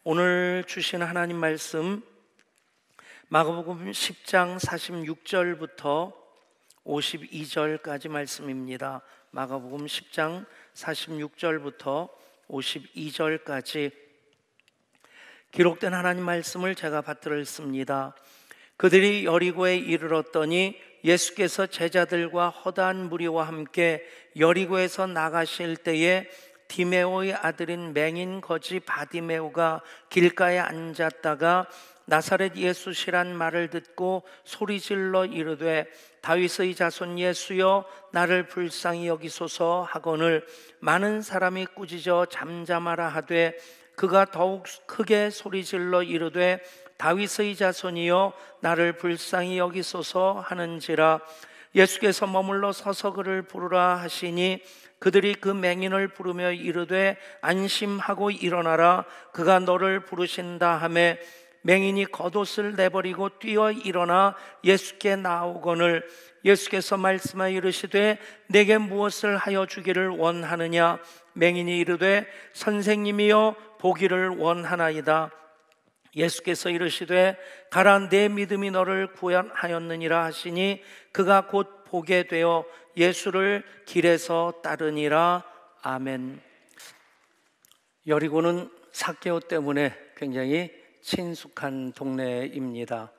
오늘 주신 하나님 말씀 마가복음 10장 46절부터 52절까지 말씀입니다. 마가복음 10장 46절부터 52절까지 기록된 하나님 말씀을 제가 받들어 읽습니다. 그들이 여리고에 이르렀더니 예수께서 제자들과 허다한 무리와 함께 여리고에서 나가실 때에 디메오의 아들인 맹인 거지 바디메오가 길가에 앉았다가 나사렛 예수시란 말을 듣고 소리질러 이르되 다윗의 자손 예수여 나를 불쌍히 여기소서 하거늘 많은 사람이 꾸짖어 잠잠하라 하되 그가 더욱 크게 소리질러 이르되 다윗의 자손이여 나를 불쌍히 여기소서 하는지라. 예수께서 머물러 서서 그를 부르라 하시니 그들이 그 맹인을 부르며 이르되 안심하고 일어나라 그가 너를 부르신다 하매 맹인이 겉옷을 내버리고 뛰어 일어나 예수께 나오거늘 예수께서 말씀하여 이르시되 내게 무엇을 하여 주기를 원하느냐. 맹인이 이르되 선생님이여 보기를 원하나이다. 예수께서 이르시되 가라 내 믿음이 너를 구원하였느니라 하시니 그가 곧 보게 되어 예수를 길에서 따르니라. 아멘. 여리고는 삭개오 때문에 굉장히 친숙한 동네입니다.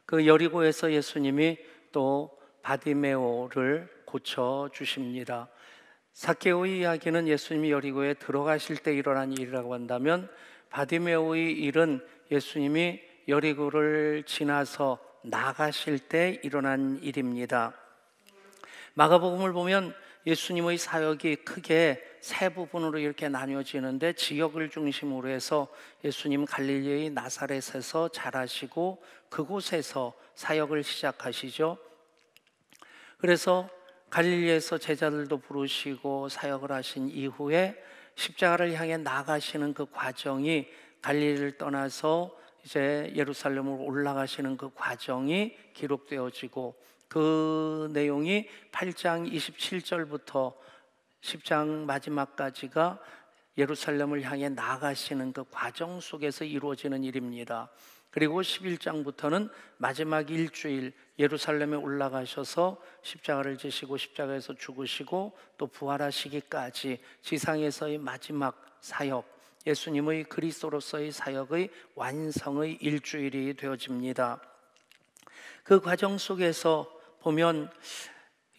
그 여리고에서 예수님이 또 바디메오를 고쳐주십니다. 삭개오의 이야기는 예수님이 여리고에 들어가실 때 일어난 일이라고 한다면 바디메오의 일은 예수님이 여리고를 지나서 나가실 때 일어난 일입니다. 마가복음을 보면 예수님의 사역이 크게 세 부분으로 이렇게 나뉘어지는데 지역을 중심으로 해서 예수님 갈릴리의 나사렛에서 자라시고 그곳에서 사역을 시작하시죠. 그래서 갈릴리에서 제자들도 부르시고 사역을 하신 이후에 십자가를 향해 나가시는 그 과정이 갈릴리를 떠나서 이제 예루살렘으로 올라가시는 그 과정이 기록되어지고 그 내용이 8장 27절부터 10장 마지막까지가 예루살렘을 향해 나가시는 그 과정 속에서 이루어지는 일입니다. 그리고 11장부터는 마지막 일주일 예루살렘에 올라가셔서 십자가를 지시고 십자가에서 죽으시고 또 부활하시기까지 지상에서의 마지막 사역, 예수님의 그리스도로서의 사역의 완성의 일주일이 되어집니다. 그 과정 속에서 보면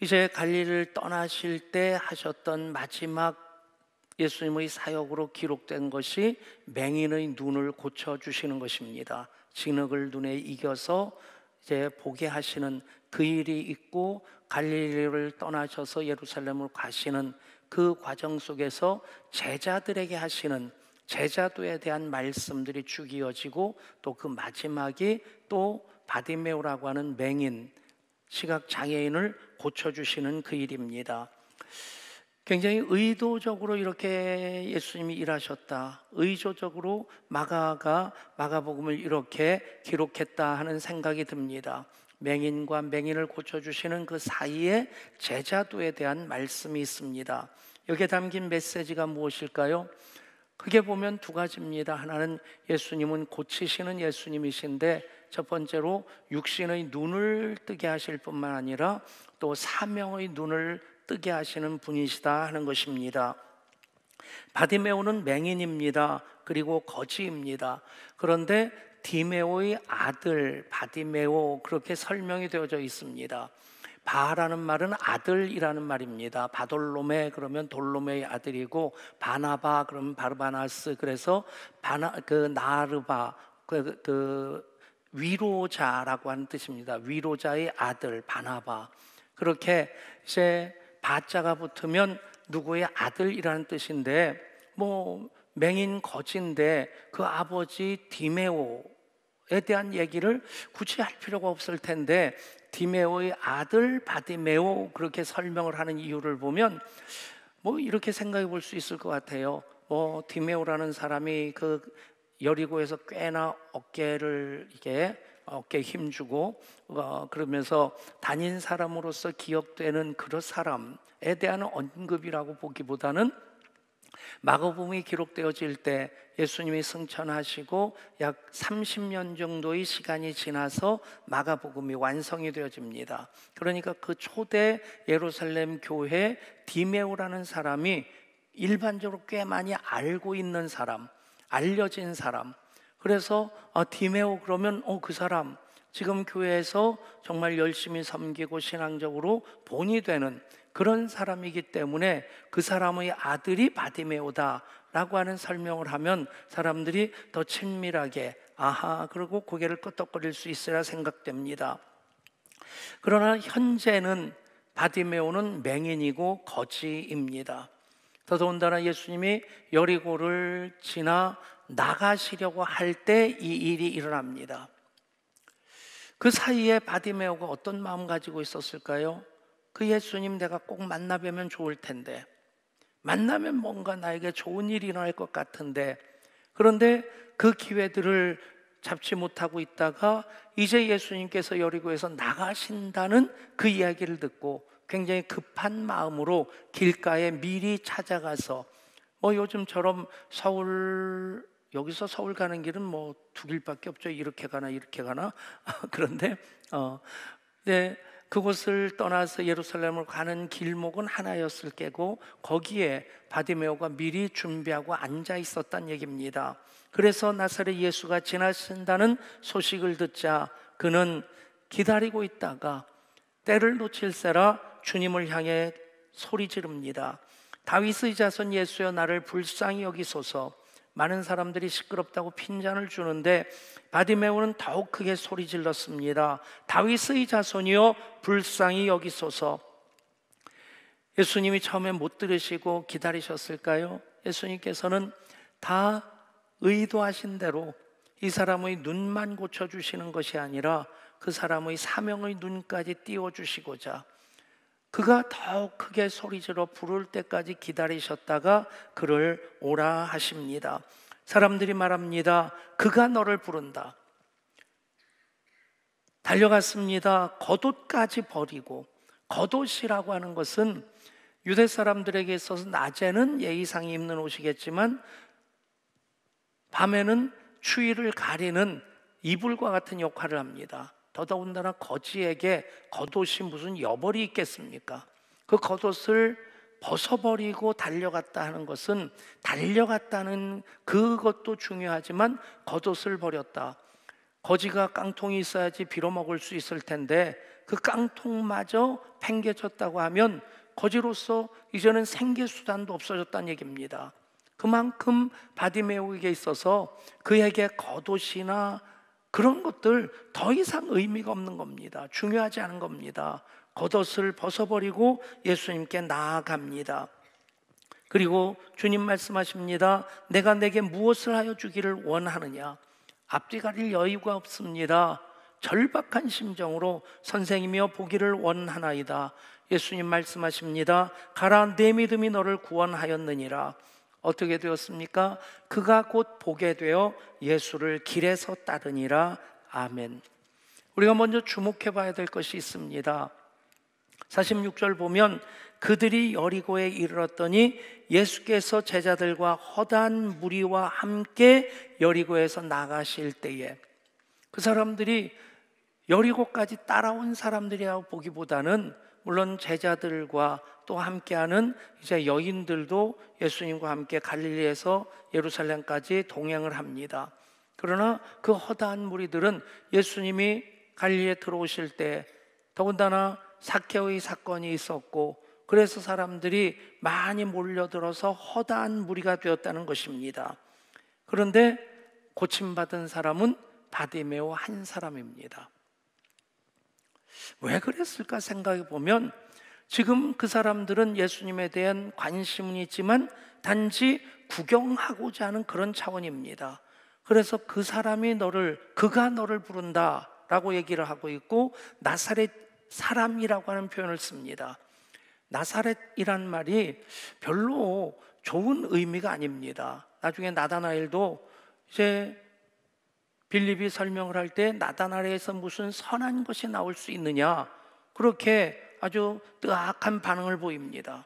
이제 갈릴리를 떠나실 때 하셨던 마지막 예수님의 사역으로 기록된 것이 맹인의 눈을 고쳐주시는 것입니다. 진흙을 눈에 이겨서 이제 보게 하시는 그 일이 있고 갈릴리를 떠나셔서 예루살렘으로 가시는 그 과정 속에서 제자들에게 하시는 제자도에 대한 말씀들이 쭉 이어지고 또 그 마지막이 또 바디메오라고 하는 맹인 시각장애인을 고쳐주시는 그 일입니다. 굉장히 의도적으로 이렇게 예수님이 일하셨다, 의도적으로 마가복음을 이렇게 기록했다 하는 생각이 듭니다. 맹인과 맹인을 고쳐주시는 그 사이에 제자도에 대한 말씀이 있습니다. 여기에 담긴 메시지가 무엇일까요? 크게 보면 두 가지입니다. 하나는 예수님은 고치시는 예수님이신데 첫 번째로 육신의 눈을 뜨게 하실 뿐만 아니라 또 사명의 눈을 뜨게 하시는 분이시다 하는 것입니다. 바디메오는 맹인입니다. 그리고 거지입니다. 그런데 디메오의 아들 바디메오 그렇게 설명이 되어져 있습니다. 바라는 말은 아들이라는 말입니다. 바돌로메 그러면 돌로메의 아들이고 바나바 그러면 바르바나스, 그래서 나르바 위로자라고 하는 뜻입니다. 위로자의 아들 바나바. 그렇게 이제 바자가 붙으면 누구의 아들이라는 뜻인데 맹인 거지인데 그 아버지 디메오에 대한 얘기를 굳이 할 필요가 없을 텐데 디메오의 아들 바디메오 그렇게 설명을 하는 이유를 보면 이렇게 생각해 볼 수 있을 것 같아요. 디메오라는 사람이 그 여리고에서 꽤나 어깨에 힘주고 그러면서 다닌 사람으로서 기억되는 그런 사람에 대한 언급이라고 보기보다는 마가복음이 기록되어질 때 예수님이 승천하시고 약 30년 정도의 시간이 지나서 마가복음이 완성이 되어집니다. 그러니까 그 초대 예루살렘 교회 디메오라는 사람이 일반적으로 꽤 많이 알고 있는 사람, 알려진 사람. 그래서 디메오 그러면 그 사람 지금 교회에서 정말 열심히 섬기고 신앙적으로 본이 되는 그런 사람이기 때문에 그 사람의 아들이 바디메오다라고 하는 설명을 하면 사람들이 더 친밀하게 아하 그러고 고개를 끄덕거릴 수 있으라 생각됩니다. 그러나 현재는 바디메오는 맹인이고 거지입니다. 더더군다나 예수님이 여리고를 지나 나가시려고 할 때 이 일이 일어납니다. 그 사이에 바디메오가 어떤 마음 가지고 있었을까요? 그 예수님 내가 꼭 만나 뵈면 좋을 텐데, 만나면 뭔가 나에게 좋은 일이 일어날 것 같은데, 그런데 그 기회들을 잡지 못하고 있다가 이제 예수님께서 여리고에서 나가신다는 그 이야기를 듣고 굉장히 급한 마음으로 길가에 미리 찾아가서 요즘처럼 여기서 서울 가는 길은 두 길밖에 없죠. 이렇게 가나 이렇게 가나. 그런데 네, 그곳을 떠나서 예루살렘으로 가는 길목은 하나였을 게고 거기에 바디메오가 미리 준비하고 앉아 있었단 얘기입니다. 그래서 나사렛 예수가 지나신다는 소식을 듣자 그는 기다리고 있다가 때를 놓칠세라 주님을 향해 소리 지릅니다. 다윗의 자손 예수여 나를 불쌍히 여기소서. 많은 사람들이 시끄럽다고 핀잔을 주는데 바디메오는 더욱 크게 소리 질렀습니다. 다윗의 자손이여 불쌍히 여기소서. 예수님이 처음에 못 들으시고 기다리셨을까요? 예수님께서는 다 의도하신 대로 이 사람의 눈만 고쳐주시는 것이 아니라 그 사람의 사명의 눈까지 띄워주시고자 그가 더욱 크게 소리질러 부를 때까지 기다리셨다가 그를 오라 하십니다. 사람들이 말합니다. 그가 너를 부른다. 달려갔습니다. 겉옷까지 버리고, 겉옷이라고 하는 것은 유대 사람들에게 있어서 낮에는 예의상이 입는 옷이겠지만 밤에는 추위를 가리는 이불과 같은 역할을 합니다. 더더군다나 거지에게 겉옷이 무슨 여벌이 있겠습니까? 그 겉옷을 벗어버리고 달려갔다 하는 것은 달려갔다는 그것도 중요하지만 겉옷을 버렸다. 거지가 깡통이 있어야지 빌어먹을 수 있을 텐데 그 깡통마저 팽개쳤다고 하면 거지로서 이제는 생계수단도 없어졌다는 얘기입니다. 그만큼 바디메오에게 있어서 그에게 겉옷이나 그런 것들 더 이상 의미가 없는 겁니다. 중요하지 않은 겁니다. 겉옷을 벗어버리고 예수님께 나아갑니다. 그리고 주님 말씀하십니다. 내가 내게 무엇을 하여 주기를 원하느냐? 앞뒤 가릴 여유가 없습니다. 절박한 심정으로 선생이며 보기를 원하나이다. 예수님 말씀하십니다. 가라 내 믿음이 너를 구원하였느니라. 어떻게 되었습니까? 그가 곧 보게 되어 예수를 길에서 따르니라. 아멘. 우리가 먼저 주목해 봐야 될 것이 있습니다. 46절 보면 그들이 여리고에 이르렀더니 예수께서 제자들과 허다한 무리와 함께 여리고에서 나가실 때에 그 사람들이 여리고까지 따라온 사람들이라고 보기보다는 물론 제자들과 또 함께하는 이제 여인들도 예수님과 함께 갈릴리에서 예루살렘까지 동행을 합니다. 그러나 그 허다한 무리들은 예수님이 갈릴리에 들어오실 때 더군다나 삭개오의 사건이 있었고 그래서 사람들이 많이 몰려들어서 허다한 무리가 되었다는 것입니다. 그런데 고침받은 사람은 바디메오 한 사람입니다. 왜 그랬을까 생각해 보면 지금 그 사람들은 예수님에 대한 관심은 있지만 단지 구경하고자 하는 그런 차원입니다. 그래서 그 사람이 그가 너를 부른다 라고 얘기를 하고 있고 나사렛 사람이라고 하는 표현을 씁니다. 나사렛이란 말이 별로 좋은 의미가 아닙니다. 나중에 나다나엘도 이제 빌립이 설명을 할 때 나다나엘에서 무슨 선한 것이 나올 수 있느냐 그렇게 아주 뜨악한 반응을 보입니다.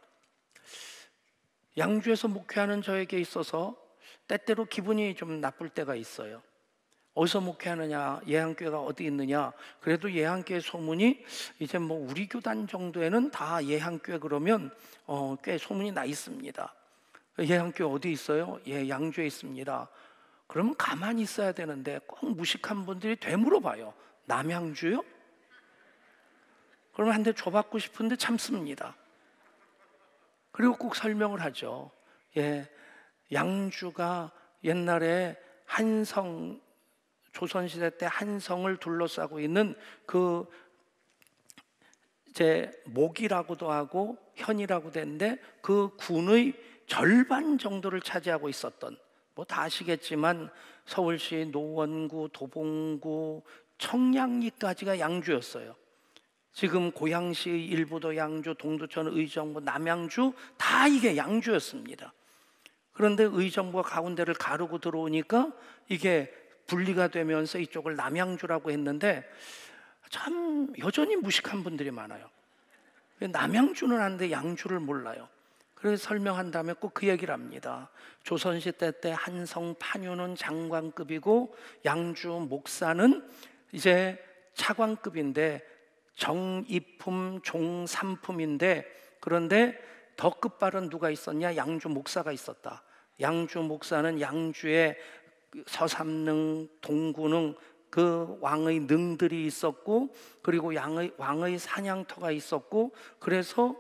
양주에서 목회하는 저에게 있어서 때때로 기분이 좀 나쁠 때가 있어요. 어디서 목회하느냐, 예한교회가 어디 있느냐. 그래도 예한교회 소문이 이제 뭐 우리 교단 정도에는 다 예한교회 그러면 꽤 소문이 나 있습니다. 예한교회 어디 있어요? 예, 양주에 있습니다. 그러면 가만히 있어야 되는데 꼭 무식한 분들이 되물어봐요. 남양주요? 그러면 한 대 줘받고 싶은데 참습니다. 그리고 꼭 설명을 하죠. 예, 양주가 옛날에 한성, 조선시대 때 한성을 둘러싸고 있는 그 이제 목이라고도 하고 현이라고 되는데 그 군의 절반 정도를 차지하고 있었던, 뭐 다 아시겠지만 서울시 노원구, 도봉구, 청량리까지가 양주였어요. 지금 고양시의 일부도 양주, 동두천, 의정부, 남양주 다 이게 양주였습니다. 그런데 의정부가 가운데를 가르고 들어오니까 이게 분리가 되면서 이쪽을 남양주라고 했는데 참 여전히 무식한 분들이 많아요. 남양주는 아는데 양주를 몰라요. 그래서 설명한 다음에 꼭 그 얘기를 합니다. 조선시대 때 한성 판유는 장관급이고 양주 목사는 이제 차관급인데 정이품 종삼품인데, 그런데 더 끝발은 누가 있었냐? 양주 목사가 있었다. 양주 목사는 양주에 서삼릉, 동구릉 그 왕의 능들이 있었고, 그리고 왕의 사냥터가 있었고, 그래서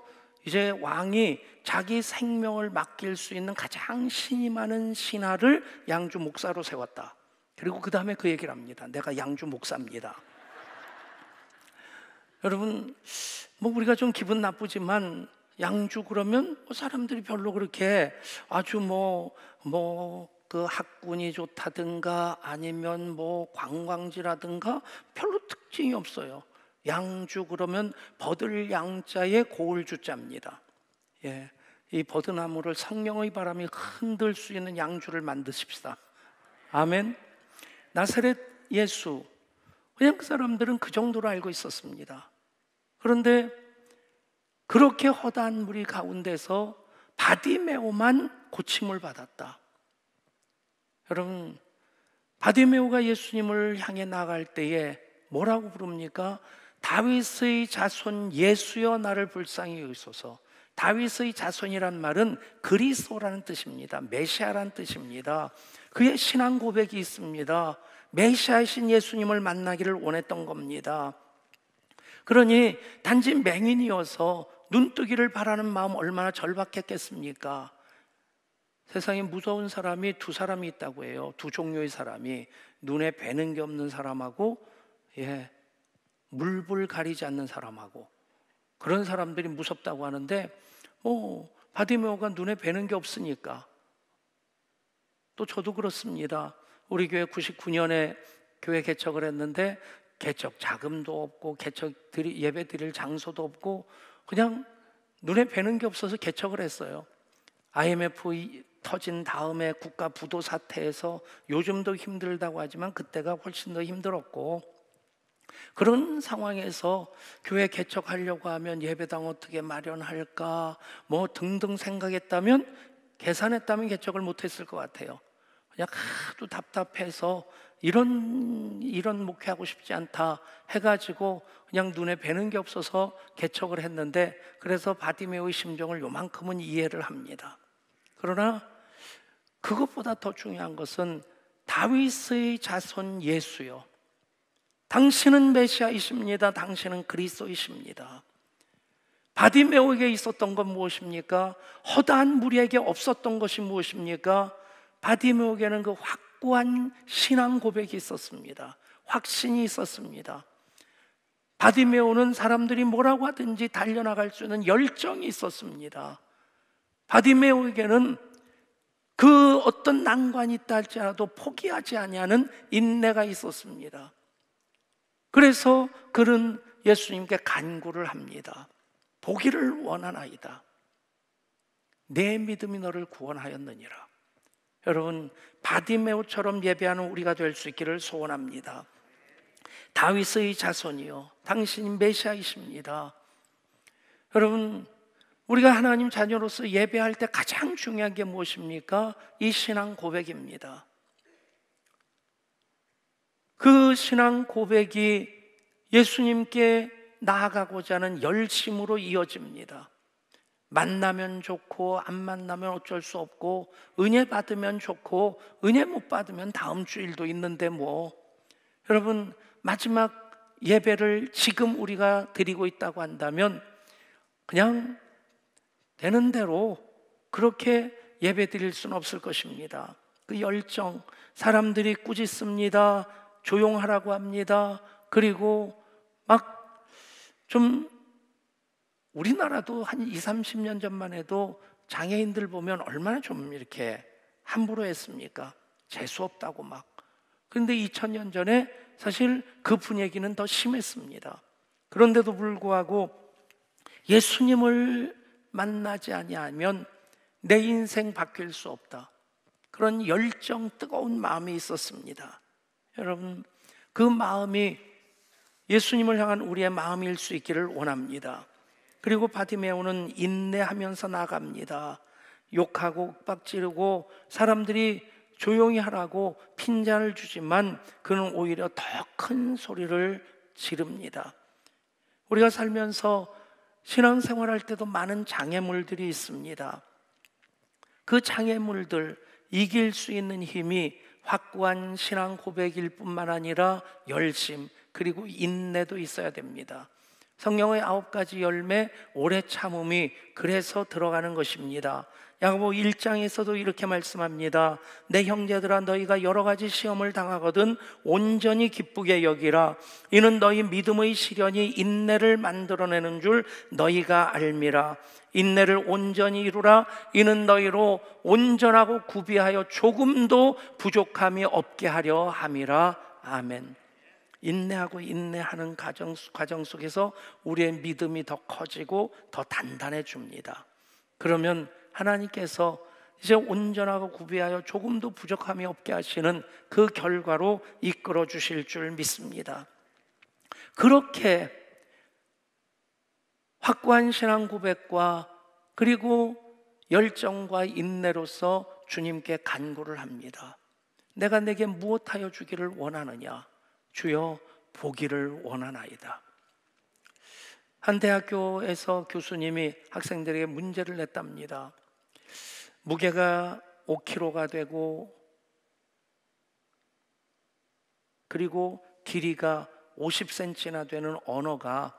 이제 왕이 자기 생명을 맡길 수 있는 가장 신이 많은 신하를 양주 목사로 세웠다. 그리고 그 다음에 그 얘기를 합니다. 내가 양주 목사입니다. 여러분, 뭐 우리가 좀 기분 나쁘지만 양주 그러면 사람들이 별로 그렇게 아주 그 학군이 좋다든가 아니면 뭐 관광지라든가 별로 특징이 없어요. 양주 그러면 버들 양자에 고을 주자입니다. 예, 이 버드나무를 성령의 바람이 흔들 수 있는 양주를 만드십시다. 아멘. 나사렛 예수, 그냥 그 사람들은 그 정도로 알고 있었습니다. 그런데 그렇게 허다한 무리 가운데서 바디메오만 고침을 받았다. 여러분, 바디메오가 예수님을 향해 나갈 때에 뭐라고 부릅니까? 다윗의 자손 예수여 나를 불쌍히 여기소서. 다윗의 자손이란 말은 그리스도라는 뜻입니다. 메시아라는 뜻입니다. 그의 신앙 고백이 있습니다. 메시아이신 예수님을 만나기를 원했던 겁니다. 그러니 단지 맹인이어서 눈뜨기를 바라는 마음 얼마나 절박했겠습니까? 세상에 무서운 사람이 두 사람이 있다고 해요. 두 종류의 사람이, 눈에 뵈는 게 없는 사람하고 물불 가리지 않는 사람하고. 그런 사람들이 무섭다고 하는데 바디메오가 눈에 뵈는 게 없으니까. 또 저도 그렇습니다. 우리 교회 99년에 교회 개척을 했는데 개척 자금도 없고 예배 드릴 장소도 없고 그냥 눈에 뵈는 게 없어서 개척을 했어요. IMF 터진 다음에 국가 부도 사태에서 요즘도 힘들다고 하지만 그때가 훨씬 더 힘들었고, 그런 상황에서 교회 개척하려고 하면 예배당 어떻게 마련할까 뭐 등등 생각했다면, 계산했다면 개척을 못했을 것 같아요. 그냥 하도 답답해서 이런 목회하고 싶지 않다 해가지고 그냥 눈에 뵈는 게 없어서 개척을 했는데, 그래서 바디메오의 심정을 요만큼은 이해를 합니다. 그러나 그것보다 더 중요한 것은 다윗의 자손 예수요, 당신은 메시아이십니다. 당신은 그리스도이십니다. 바디메오에게 있었던 건 무엇입니까? 허다한 무리에게 없었던 것이 무엇입니까? 바디메오에게는 그 확고한 신앙 고백이 있었습니다. 확신이 있었습니다. 바디메오는 사람들이 뭐라고 하든지 달려나갈 수 있는 열정이 있었습니다. 바디메오에게는 그 어떤 난관이 있다 할지라도 포기하지 아니하는 인내가 있었습니다. 그래서 그는 예수님께 간구를 합니다. 보기를 원하나이다. 내 믿음이 너를 구원하였느니라. 여러분, 바디메오처럼 예배하는 우리가 될 수 있기를 소원합니다. 다윗의 자손이요, 당신이 메시아이십니다. 여러분, 우리가 하나님 자녀로서 예배할 때 가장 중요한 게 무엇입니까? 이 신앙 고백입니다. 그 신앙 고백이 예수님께 나아가고자 하는 열심으로 이어집니다. 만나면 좋고 안 만나면 어쩔 수 없고, 은혜 받으면 좋고 은혜 못 받으면 다음 주일도 있는데 뭐. 여러분, 마지막 예배를 지금 우리가 드리고 있다고 한다면 그냥 되는 대로 그렇게 예배 드릴 수는 없을 것입니다. 그 열정, 사람들이 꾸짖습니다. 조용하라고 합니다. 그리고 막 좀, 우리나라도 한 20, 30년 전만 해도 장애인들 보면 얼마나 좀 이렇게 함부로 했습니까? 재수없다고 막. 그런데 2000년 전에 사실 그 분위기는 더 심했습니다. 그런데도 불구하고 예수님을 만나지 아니하면 내 인생 바뀔 수 없다, 그런 열정, 뜨거운 마음이 있었습니다. 여러분, 그 마음이 예수님을 향한 우리의 마음일 수 있기를 원합니다. 그리고 바디메오는 인내하면서 나갑니다. 욕하고 윽박지르고 사람들이 조용히 하라고 핀잔을 주지만 그는 오히려 더 큰 소리를 지릅니다. 우리가 살면서 신앙생활할 때도 많은 장애물들이 있습니다. 그 장애물들 이길 수 있는 힘이 확고한 신앙 고백일 뿐만 아니라 열심, 그리고 인내도 있어야 됩니다. 성령의 9가지 열매, 오래 참음이 그래서 들어가는 것입니다. 야고보 1장에서도 이렇게 말씀합니다. 내 형제들아, 너희가 여러 가지 시험을 당하거든 온전히 기쁘게 여기라. 이는 너희 믿음의 시련이 인내를 만들어내는 줄 너희가 알미라. 인내를 온전히 이루라. 이는 너희로 온전하고 구비하여 조금도 부족함이 없게 하려 함이라. 아멘. 인내하고 인내하는 과정 속에서 우리의 믿음이 더 커지고 더 단단해집니다. 그러면 하나님께서 이제 온전하고 구비하여 조금도 부족함이 없게 하시는 그 결과로 이끌어 주실 줄 믿습니다. 그렇게 확고한 신앙 고백과 그리고 열정과 인내로서 주님께 간구를 합니다. 내가 내게 무엇하여 주기를 원하느냐? 주여, 보기를 원하나이다. 한 대학교에서 교수님이 학생들에게 문제를 냈답니다. 무게가 5kg가 되고 그리고 길이가 50cm나 되는 언어가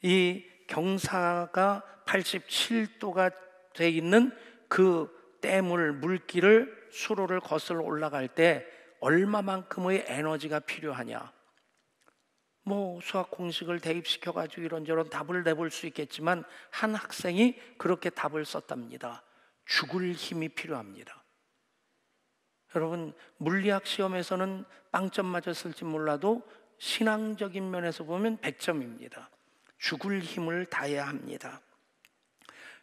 이 경사가 87도가 돼 있는 그 댐을, 물길을, 수로를 거슬러 올라갈 때 얼마만큼의 에너지가 필요하냐? 뭐 수학 공식을 대입시켜 가지고 이런저런 답을 내볼 수 있겠지만 한 학생이 그렇게 답을 썼답니다. 죽을 힘이 필요합니다. 여러분, 물리학 시험에서는 빵점 맞았을지 몰라도 신앙적인 면에서 보면 100점입니다. 죽을 힘을 다해야 합니다.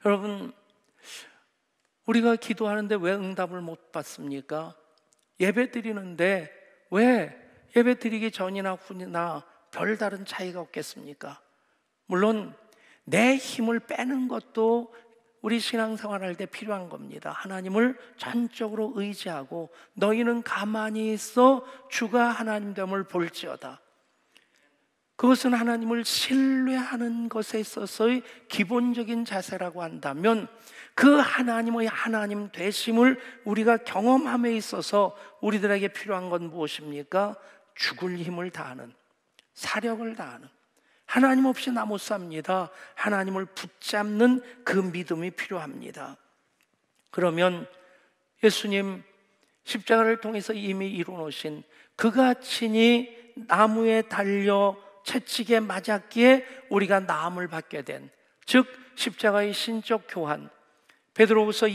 여러분, 우리가 기도하는데 왜 응답을 못 받습니까? 예배 드리는데 왜 예배 드리기 전이나 후나 별다른 차이가 없겠습니까? 물론 내 힘을 빼는 것도 우리 신앙생활 할 때 필요한 겁니다. 하나님을 전적으로 의지하고 너희는 가만히 있어 주가 하나님 됨을 볼지어다. 그것은 하나님을 신뢰하는 것에 있어서의 기본적인 자세라고 한다면 그 하나님의 하나님 되심을 우리가 경험함에 있어서 우리들에게 필요한 건 무엇입니까? 죽을 힘을 다하는, 사력을 다하는, 하나님 없이 나 못 삽니다. 하나님을 붙잡는 그 믿음이 필요합니다. 그러면 예수님 십자가를 통해서 이미 이루어놓으신 그가 친히 나무에 달려 채찍에 맞았기에 우리가 나음을 받게 된, 즉 십자가의 신적 교환. 베드로전서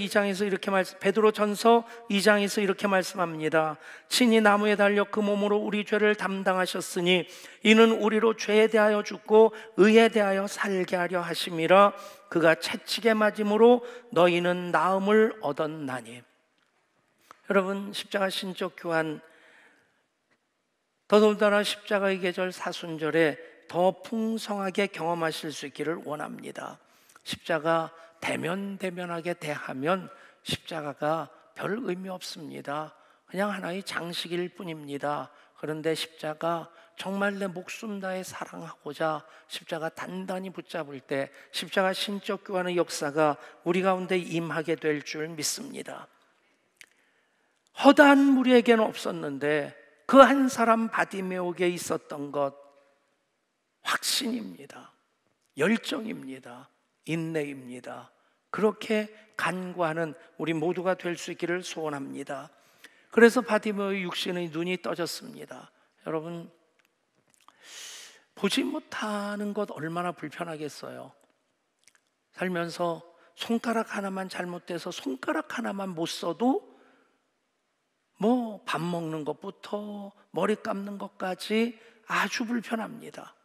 2장에서 이렇게 말씀합니다. 친히 나무에 달려 그 몸으로 우리 죄를 담당하셨으니 이는 우리로 죄에 대하여 죽고 의에 대하여 살게 하려 하심이라. 그가 채찍에 맞음으로 너희는 나음을 얻었나니. 여러분, 십자가 신적 교환, 더더군다나 십자가의 계절 사순절에 더 풍성하게 경험하실 수 있기를 원합니다. 십자가 대면대면하게 대하면 십자가가 별 의미 없습니다. 그냥 하나의 장식일 뿐입니다. 그런데 십자가 정말 내 목숨 다해 사랑하고자 십자가 단단히 붙잡을 때 십자가 신적 교환의 역사가 우리 가운데 임하게 될 줄 믿습니다. 허다한 무리에게는 없었는데 그 한 사람 바디메오에게 있었던 것, 확신입니다. 열정입니다. 인내입니다. 그렇게 간구하는 우리 모두가 될 수 있기를 소원합니다. 그래서 바디메오의 육신의 눈이 떠졌습니다. 여러분, 보지 못하는 것 얼마나 불편하겠어요. 살면서 손가락 하나만 잘못돼서 손가락 하나만 못 써도 뭐 밥 먹는 것부터 머리 감는 것까지 아주 불편합니다.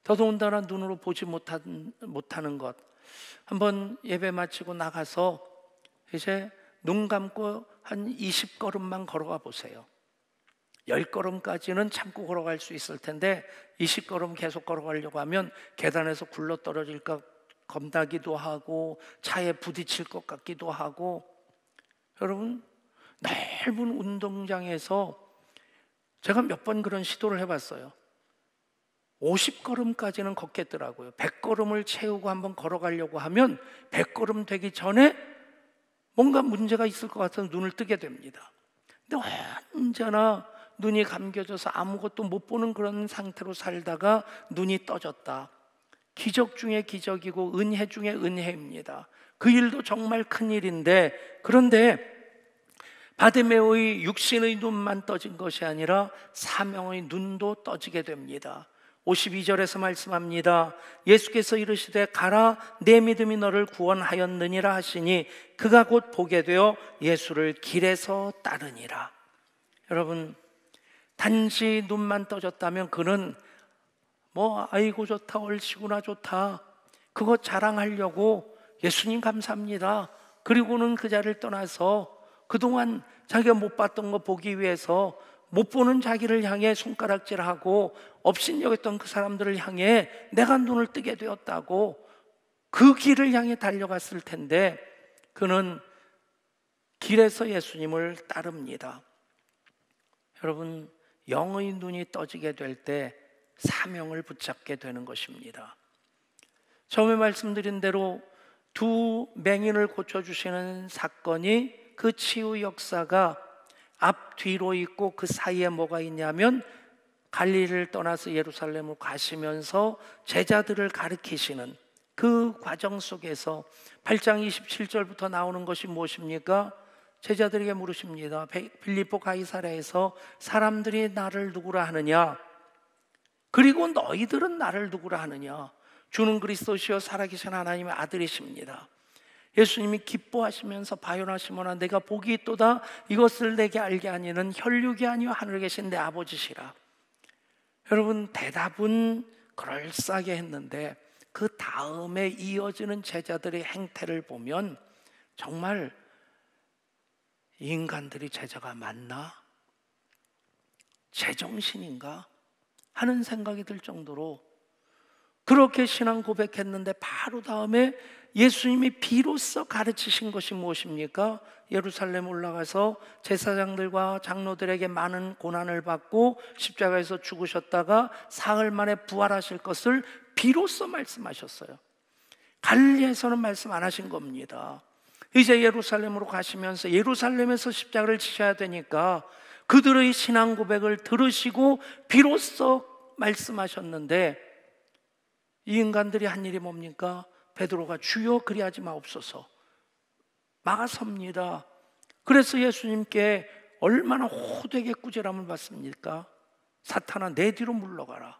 더더군다나 눈으로 보지 못하는 것. 한번 예배 마치고 나가서 이제 눈 감고 한 20걸음만 걸어가 보세요. 10걸음까지는 참고 걸어갈 수 있을 텐데 20걸음 계속 걸어가려고 하면 계단에서 굴러 떨어질까 겁나기도 하고 차에 부딪힐 것 같기도 하고. 여러분, 넓은 운동장에서 제가 몇 번 그런 시도를 해봤어요. 50걸음까지는 걷겠더라고요. 100걸음을 채우고 한번 걸어가려고 하면 100걸음 되기 전에 뭔가 문제가 있을 것 같아서 눈을 뜨게 됩니다. 근데 언제나 눈이 감겨져서 아무것도 못 보는 그런 상태로 살다가 눈이 떠졌다. 기적 중에 기적이고 은혜 중에 은혜입니다. 그 일도 정말 큰 일인데, 그런데 바디메오의 육신의 눈만 떠진 것이 아니라 사명의 눈도 떠지게 됩니다. 52절에서 말씀합니다. 예수께서 이르시되 가라, 내 믿음이 너를 구원하였느니라 하시니 그가 곧 보게 되어 예수를 길에서 따르니라. 여러분, 단지 눈만 떠졌다면 그는 뭐 아이고 좋다, 얼씨구나 좋다, 그거 자랑하려고 예수님 감사합니다, 그리고는 그 자리를 떠나서 그동안 자기가 못 봤던 거 보기 위해서 못 보는 자기를 향해 손가락질하고 업신여겼던 그 사람들을 향해 내가 눈을 뜨게 되었다고 그 길을 향해 달려갔을 텐데 그는 길에서 예수님을 따릅니다. 여러분, 영의 눈이 떠지게 될 때 사명을 붙잡게 되는 것입니다. 처음에 말씀드린 대로 두 맹인을 고쳐주시는 사건이, 그 치유 역사가 앞뒤로 있고 그 사이에 뭐가 있냐면 갈릴리를 떠나서 예루살렘으로 가시면서 제자들을 가르치시는 그 과정 속에서 8장 27절부터 나오는 것이 무엇입니까? 제자들에게 물으십니다. 빌립보 가이사랴에서 사람들이 나를 누구라 하느냐? 그리고 너희들은 나를 누구라 하느냐? 주는 그리스도시요 살아계신 하나님의 아들이십니다. 예수님이 기뻐하시면서 바요나시모나 내가 복이 있도다, 이것을 내게 알게 하니는 혈육이 아니요 하늘에 계신 내 아버지시라. 여러분, 대답은 그럴싸하게 했는데 그 다음에 이어지는 제자들의 행태를 보면 정말 이 인간들이 제자가 맞나? 제정신인가? 하는 생각이 들 정도로 그렇게 신앙 고백했는데 바로 다음에 예수님이 비로소 가르치신 것이 무엇입니까? 예루살렘 올라가서 제사장들과 장로들에게 많은 고난을 받고 십자가에서 죽으셨다가 사흘 만에 부활하실 것을 비로소 말씀하셨어요. 갈릴리에서는 말씀 안 하신 겁니다. 이제 예루살렘으로 가시면서 예루살렘에서 십자가를 지셔야 되니까 그들의 신앙 고백을 들으시고 비로소 말씀하셨는데 이 인간들이 한 일이 뭡니까? 베드로가 주여 그리하지 마옵소서 막아섭니다. 그래서 예수님께 얼마나 호되게 꾸지람을 받습니까? 사탄아 내 뒤로 물러가라.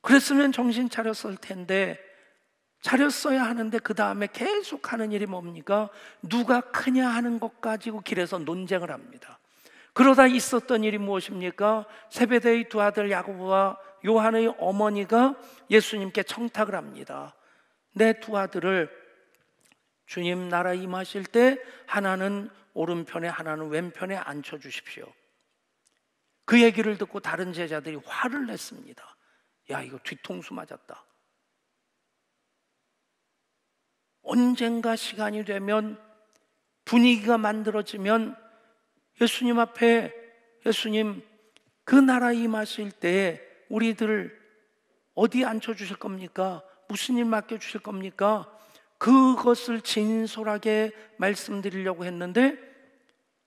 그랬으면 정신 차렸을 텐데 차렸어야 하는데 그 다음에 계속 하는 일이 뭡니까? 누가 크냐 하는 것 가지고 길에서 논쟁을 합니다. 그러다 있었던 일이 무엇입니까? 세베대의 두 아들 야고보와 요한의 어머니가 예수님께 청탁을 합니다. 내 두 아들을 주님 나라 임하실 때 하나는 오른편에 하나는 왼편에 앉혀주십시오. 그 얘기를 듣고 다른 제자들이 화를 냈습니다. 야, 이거 뒤통수 맞았다. 언젠가 시간이 되면 분위기가 만들어지면 예수님 앞에, 예수님 그 나라 임하실 때에 우리들 어디 앉혀주실 겁니까? 무슨 일 맡겨주실 겁니까? 그것을 진솔하게 말씀드리려고 했는데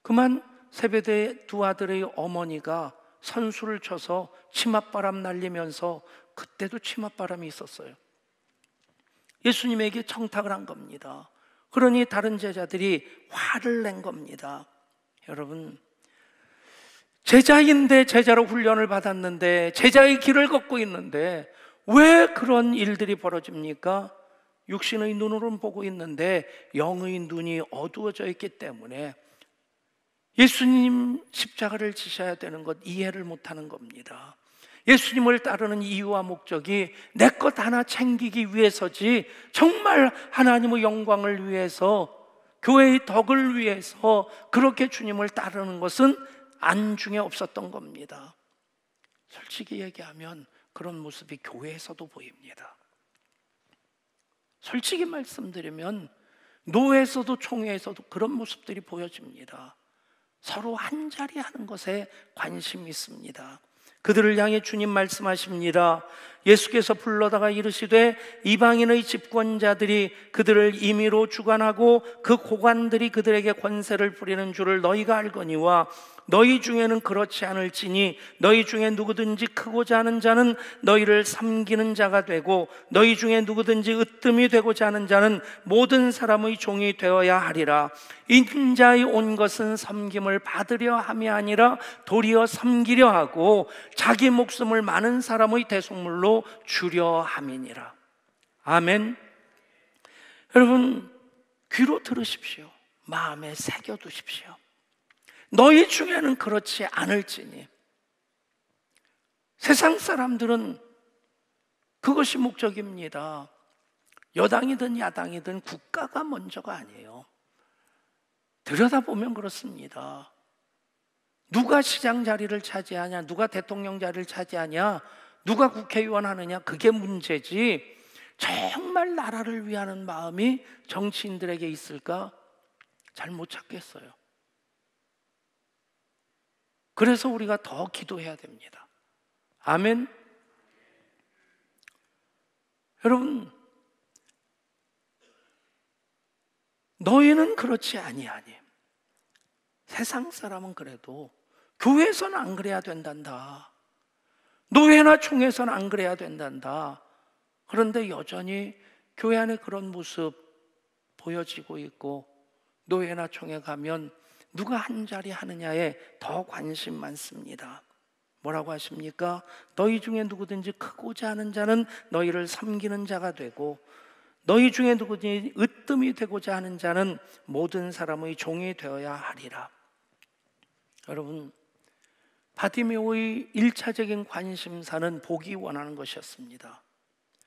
그만 세베대 두 아들의 어머니가 선수를 쳐서 치맛바람 날리면서, 그때도 치맛바람이 있었어요. 예수님에게 청탁을 한 겁니다. 그러니 다른 제자들이 화를 낸 겁니다. 여러분, 제자인데, 제자로 훈련을 받았는데, 제자의 길을 걷고 있는데 왜 그런 일들이 벌어집니까? 육신의 눈으로는 보고 있는데 영의 눈이 어두워져 있기 때문에 예수님 십자가를 지셔야 되는 것 이해를 못하는 겁니다. 예수님을 따르는 이유와 목적이 내 것 하나 챙기기 위해서지 정말 하나님의 영광을 위해서, 교회의 덕을 위해서 그렇게 주님을 따르는 것은 안중에 없었던 겁니다. 솔직히 얘기하면 그런 모습이 교회에서도 보입니다. 솔직히 말씀드리면 노회에서도 총회에서도 그런 모습들이 보여집니다. 서로 한 자리 하는 것에 관심이 있습니다. 그들을 향해 주님 말씀하십니다. 예수께서 불러다가 이르시되 이방인의 집권자들이 그들을 임의로 주관하고 그 고관들이 그들에게 권세를 부리는 줄을 너희가 알거니와 너희 중에는 그렇지 않을지니 너희 중에 누구든지 크고자 하는 자는 너희를 섬기는 자가 되고 너희 중에 누구든지 으뜸이 되고자 하는 자는 모든 사람의 종이 되어야 하리라. 인자의 온 것은 섬김을 받으려 함이 아니라 도리어 섬기려 하고 자기 목숨을 많은 사람의 대속물로 주려 함이니라. 아멘. 여러분, 귀로 들으십시오. 마음에 새겨두십시오. 너희 중에는 그렇지 않을지니. 세상 사람들은 그것이 목적입니다. 여당이든 야당이든 국가가 먼저가 아니에요. 들여다보면 그렇습니다. 누가 시장 자리를 차지하냐, 누가 대통령 자리를 차지하냐, 누가 국회의원 하느냐, 그게 문제지 정말 나라를 위하는 마음이 정치인들에게 있을까? 잘 못 찾겠어요. 그래서 우리가 더 기도해야 됩니다. 아멘. 여러분, 너희는 그렇지 아니하니. 세상 사람은 그래도 교회에서는 안 그래야 된단다. 노회나 총회에서는 안 그래야 된단다. 그런데 여전히 교회 안에 그런 모습 보여지고 있고, 노회나 총회 가면 누가 한 자리 하느냐에 더 관심 많습니다. 뭐라고 하십니까? 너희 중에 누구든지 크고자 하는 자는 너희를 섬기는 자가 되고 너희 중에 누구든지 으뜸이 되고자 하는 자는 모든 사람의 종이 되어야 하리라. 여러분, 바디메오의 1차적인 관심사는 보기 원하는 것이었습니다.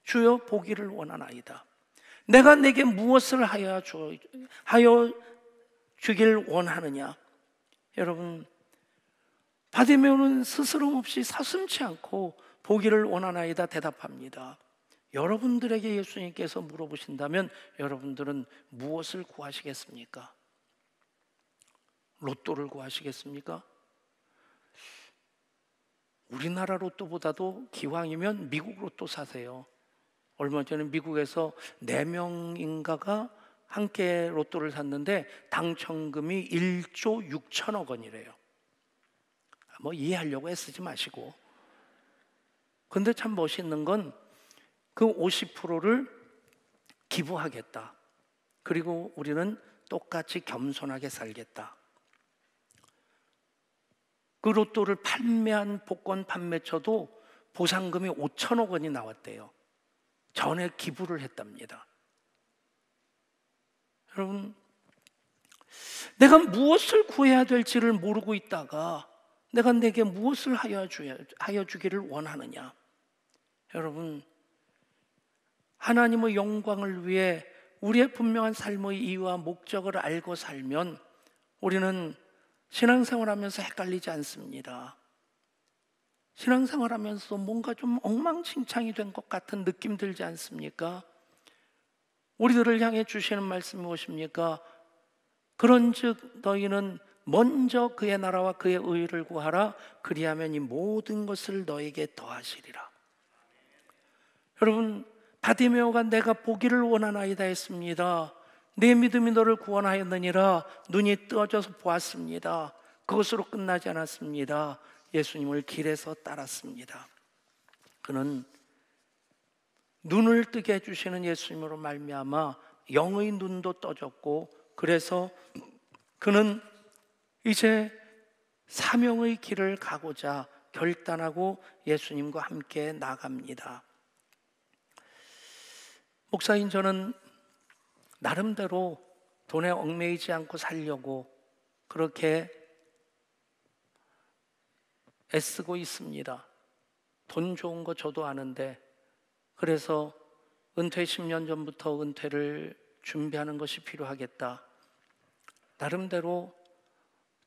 주여 보기를 원하나이다. 내가 내게 무엇을 하여 주길 원하느냐. 여러분, 바디메오는 스스럼 없이 서슴지 않고 보기를 원하나이다 대답합니다. 여러분들에게 예수님께서 물어보신다면 여러분들은 무엇을 구하시겠습니까? 로또를 구하시겠습니까? 우리나라 로또보다도 기왕이면 미국 로또 사세요. 얼마 전에 미국에서 4명인가가 함께 로또를 샀는데 당첨금이 1조 6천억 원이래요. 뭐 이해하려고 애쓰지 마시고. 근데 참 멋있는 건 그 50%를 기부하겠다. 그리고 우리는 똑같이 겸손하게 살겠다. 그 로또를 판매한 복권 판매처도 보상금이 5천억 원이 나왔대요. 전에 기부를 했답니다. 여러분, 내가 무엇을 구해야 될지를 모르고 있다가 내가 내게 무엇을 하여 주기를 원하느냐. 여러분, 하나님의 영광을 위해 우리의 분명한 삶의 이유와 목적을 알고 살면 우리는 신앙생활하면서 헷갈리지 않습니다. 신앙생활하면서 뭔가 좀 엉망진창이 된 것 같은 느낌 들지 않습니까? 우리들을 향해 주시는 말씀이 무엇입니까? 그런즉 너희는 먼저 그의 나라와 그의 의를 구하라. 그리하면 이 모든 것을 너에게 더하시리라. 여러분, 바디메오가 내가 보기를 원하나이다 했습니다. 내 믿음이 너를 구원하였느니라. 눈이 뜨어져서 보았습니다. 그것으로 끝나지 않았습니다. 예수님을 길에서 따랐습니다. 그는 눈을 뜨게 해주시는 예수님으로 말미암아 영의 눈도 떠졌고, 그래서 그는 이제 사명의 길을 가고자 결단하고 예수님과 함께 나갑니다. 목사인 저는 나름대로 돈에 얽매이지 않고 살려고 그렇게 애쓰고 있습니다. 돈 좋은 거 저도 아는데, 그래서 은퇴 10년 전부터 은퇴를 준비하는 것이 필요하겠다. 나름대로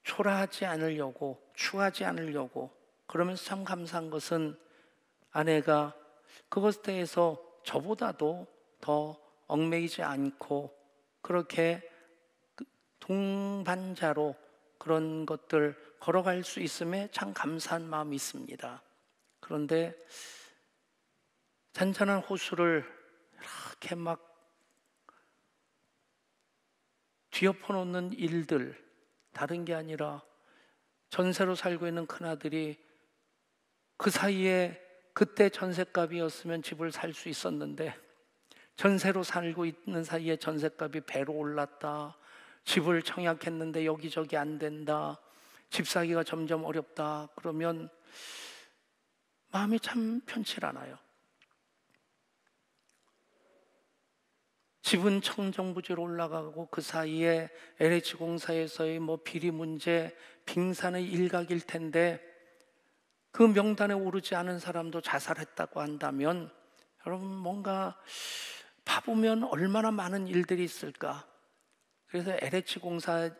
초라하지 않으려고, 추하지 않으려고, 그러면서 참 감사한 것은 아내가 그것에 대해서 저보다도 더 얽매이지 않고 그렇게 동반자로 그런 것들 걸어갈 수 있음에 참 감사한 마음이 있습니다. 그런데 잔잔한 호수를 이렇게 막 뒤엎어 놓는 일들, 다른 게 아니라 전세로 살고 있는 큰아들이 그 사이에 그때 전셋값이었으면 집을 살 수 있었는데 전세로 살고 있는 사이에 전셋값이 배로 올랐다. 집을 청약했는데 여기저기 안 된다. 집 사기가 점점 어렵다. 그러면 마음이 참 편치 않아요. 집은 청정부지로 올라가고 그 사이에 LH공사에서의 비리 문제, 빙산의 일각일 텐데 그 명단에 오르지 않은 사람도 자살했다고 한다면 여러분, 뭔가 봐보면 얼마나 많은 일들이 있을까. 그래서 LH공사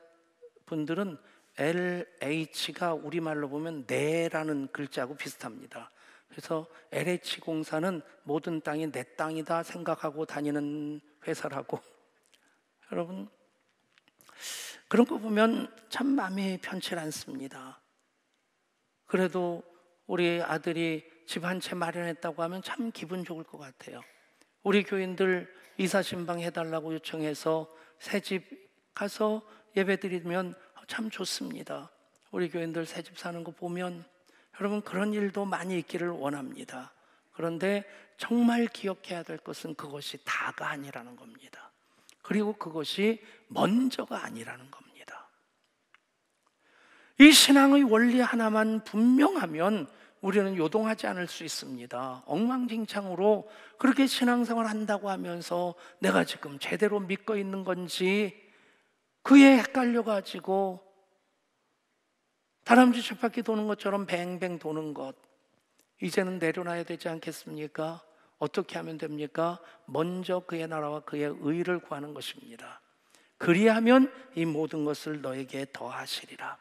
분들은 LH가 우리말로 보면 네라는 글자하고 비슷합니다. 그래서 LH공사는 모든 땅이 내 땅이다 생각하고 다니는 회사라고. 여러분, 그런 거 보면 참 마음이 편치 않습니다. 그래도 우리 아들이 집 한 채 마련했다고 하면 참 기분 좋을 것 같아요. 우리 교인들 이사신방 해달라고 요청해서 새 집 가서 예배드리면 참 좋습니다. 우리 교인들 새 집 사는 거 보면 여러분, 그런 일도 많이 있기를 원합니다. 그런데 정말 기억해야 될 것은 그것이 다가 아니라는 겁니다. 그리고 그것이 먼저가 아니라는 겁니다. 이 신앙의 원리 하나만 분명하면 우리는 요동하지 않을 수 있습니다. 엉망진창으로 그렇게 신앙생활 한다고 하면서 내가 지금 제대로 믿고 있는 건지 그에 헷갈려가지고 다람쥐 쳇바퀴 도는 것처럼 뱅뱅 도는 것, 이제는 내려놔야 되지 않겠습니까? 어떻게 하면 됩니까? 먼저 그의 나라와 그의 의를 구하는 것입니다. 그리하면 이 모든 것을 너에게 더하시리라.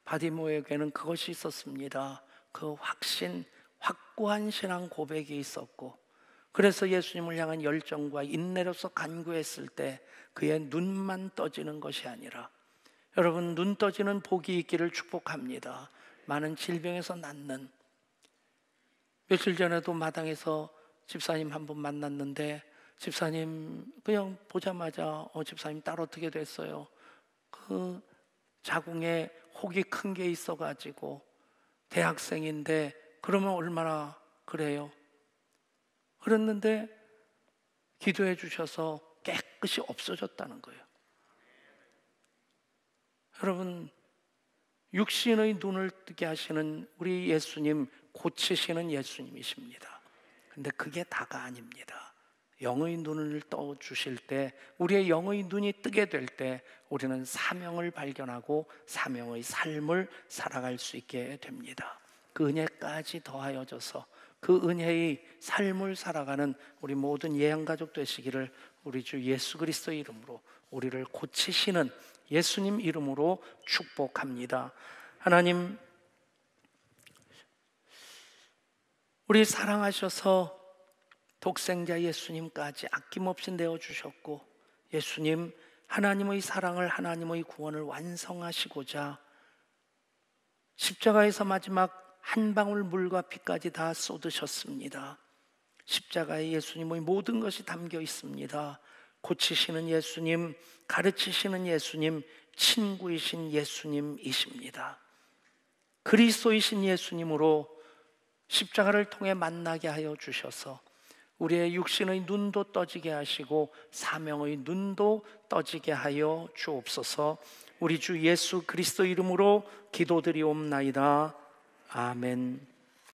바디모에게는 그것이 있었습니다. 그 확신, 확고한 신앙 고백이 있었고, 그래서 예수님을 향한 열정과 인내로서 간구했을 때 그의 눈만 떠지는 것이 아니라, 여러분, 눈 떠지는 복이 있기를 축복합니다. 많은 질병에서 낫는. 며칠 전에도 마당에서 집사님 한 분 만났는데, 집사님 그냥 보자마자 집사님 딸 어떻게 됐어요? 그 자궁에 혹이 큰 게 있어가지고 대학생인데 그러면 얼마나 그래요? 그랬는데 기도해 주셔서 깨끗이 없어졌다는 거예요. 여러분, 육신의 눈을 뜨게 하시는 우리 예수님, 고치시는 예수님이십니다. 근데 그게 다가 아닙니다. 영의 눈을 떠주실 때, 우리의 영의 눈이 뜨게 될 때 우리는 사명을 발견하고 사명의 삶을 살아갈 수 있게 됩니다. 그 은혜까지 더하여져서 그 은혜의 삶을 살아가는 우리 모든 예양가족 되시기를 우리 주 예수 그리스도의 이름으로, 우리를 고치시는 예수님 이름으로 축복합니다. 하나님, 우리 사랑하셔서 독생자 예수님까지 아낌없이 내어주셨고, 예수님 하나님의 사랑을, 하나님의 구원을 완성하시고자 십자가에서 마지막 한 방울 물과 피까지 다 쏟으셨습니다. 십자가에 예수님의 모든 것이 담겨 있습니다. 고치시는 예수님, 가르치시는 예수님, 친구이신 예수님이십니다. 그리스도이신 예수님으로 십자가를 통해 만나게 하여 주셔서 우리의 육신의 눈도 떠지게 하시고 사명의 눈도 떠지게 하여 주옵소서. 우리 주 예수 그리스도 이름으로 기도드리옵나이다. 아멘.